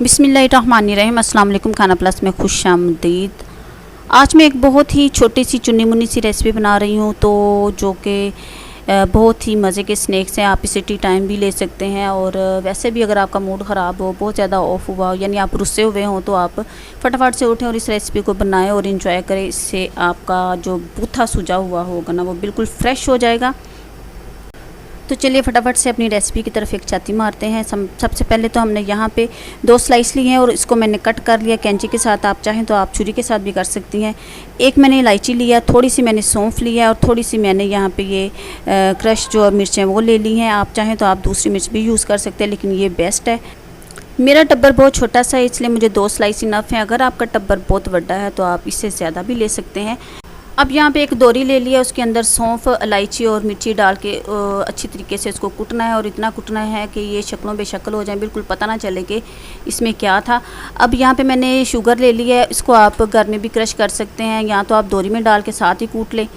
बिस्मिल्लाहिर्रहमानिर्रहीम। अस्सलाम वालेकुम। खाना प्लस में खुशामदीद। आज मैं एक बहुत ही छोटी सी चुन्नी मुन्नी सी रेसिपी बना रही हूँ, तो जो कि बहुत ही मज़े के स्नैक्स हैं। आप इसे टी टाइम भी ले सकते हैं, और वैसे भी अगर आपका मूड ख़राब हो, बहुत ज़्यादा ऑफ हुआ हो, यानी आप रुस्से हुए हों, तो आप फटाफट से उठें और इस रेसिपी को बनाएं और इन्जॉय करें। इससे आपका जो बूथा सूजा हुआ होगा ना, वो बिल्कुल फ्रेश हो जाएगा। तो चलिए फटाफट से अपनी रेसिपी की तरफ एक छाती मारते हैं। सबसे पहले तो हमने यहाँ पे 2 स्लाइस लिए हैं और इसको मैंने कट कर लिया कैंची के साथ। आप चाहें तो आप छुरी के साथ भी कर सकती हैं। एक मैंने इलायची लिया, थोड़ी सी मैंने सौंफ लिया और थोड़ी सी मैंने यहाँ पे ये क्रश जो मिर्चें वो ले ली हैं। आप चाहें तो आप दूसरी मिर्च भी यूज़ कर सकते हैं, लेकिन ये बेस्ट है। मेरा टब्बर बहुत छोटा सा है, इसलिए मुझे 2 स्लाइस इनफ है। अगर आपका टब्बर बहुत बड़ा है तो आप इससे ज़्यादा भी ले सकते हैं। अब यहाँ पे एक दोरी ले लिया, उसके अंदर सौंफ, इलायची और मिर्ची डाल के अच्छी तरीके से इसको कूटना है, और इतना कूटना है कि ये शक्लों बेशक्ल हो जाए, बिल्कुल पता ना चले कि इसमें क्या था। अब यहाँ पे मैंने शुगर ले लिया है, इसको आप घर में भी क्रश कर सकते हैं, या तो आप दोरी में डाल के साथ ही कूट लें।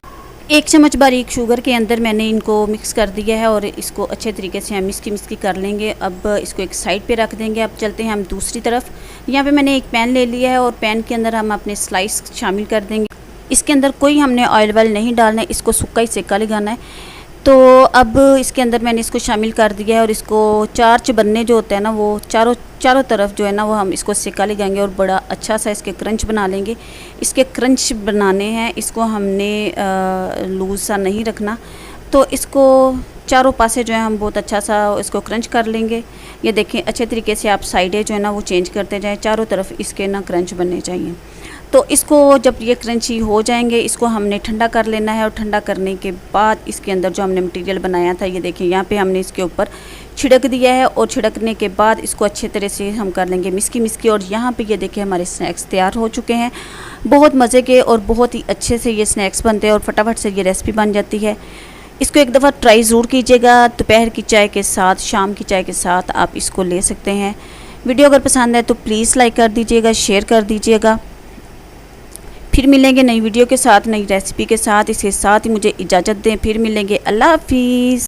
1 चम्मच बारीक शुगर के अंदर मैंने इनको मिक्स कर दिया है, और इसको अच्छे तरीके से हम मिस्की करके लेंगे। अब इसको एक साइड पे रख देंगे। अब चलते हैं हम दूसरी तरफ। यहाँ पे मैंने एक पैन ले लिया है, और पैन के अंदर हम अपने स्लाइस शामिल कर देंगे। इसके अंदर कोई हमने ऑयल वायल नहीं डालना है, इसको सूखा ही सेका लगाना है। तो अब इसके अंदर मैंने इसको शामिल कर दिया है, और इसको 4 चबन्ने जो होते हैं ना, वो चारों तरफ जो है ना, वो हम इसको सेका लगाएंगे और बड़ा अच्छा सा इसके क्रंच बना लेंगे। इसके क्रंच बनाने हैं, इसको हमने लूज़ सा नहीं रखना। तो इसको चारों पासे जो है हम बहुत अच्छा सा इसको क्रंच कर लेंगे। ये देखें, अच्छे तरीके से आप साइडें जो है ना वो चेंज करते जाएं, चारों तरफ इसके ना क्रंच बनने चाहिए। तो इसको जब ये क्रंची हो जाएंगे, इसको हमने ठंडा कर लेना है, और ठंडा करने के बाद इसके अंदर जो हमने मटेरियल बनाया था, ये देखिए यहाँ पे हमने इसके ऊपर छिड़क दिया है, और छिड़कने के बाद इसको अच्छे तरह से हम कर लेंगे मिस्की। और यहाँ पे ये देखिए हमारे स्नैक्स तैयार हो चुके हैं। बहुत मज़े के और बहुत ही अच्छे से ये स्नैक्स बनते हैं, और फटाफट से ये रेसिपी बन जाती है। इसको एक दफ़ा ट्राई ज़रूर कीजिएगा। दोपहर की चाय के साथ, शाम की चाय के साथ आप इसको ले सकते हैं। वीडियो अगर पसंद है तो प्लीज़ लाइक कर दीजिएगा, शेयर कर दीजिएगा। फिर मिलेंगे नई वीडियो के साथ, नई रेसिपी के साथ। इसके साथ ही मुझे इजाज़त दें, फिर मिलेंगे। अल्लाह हाफिज़।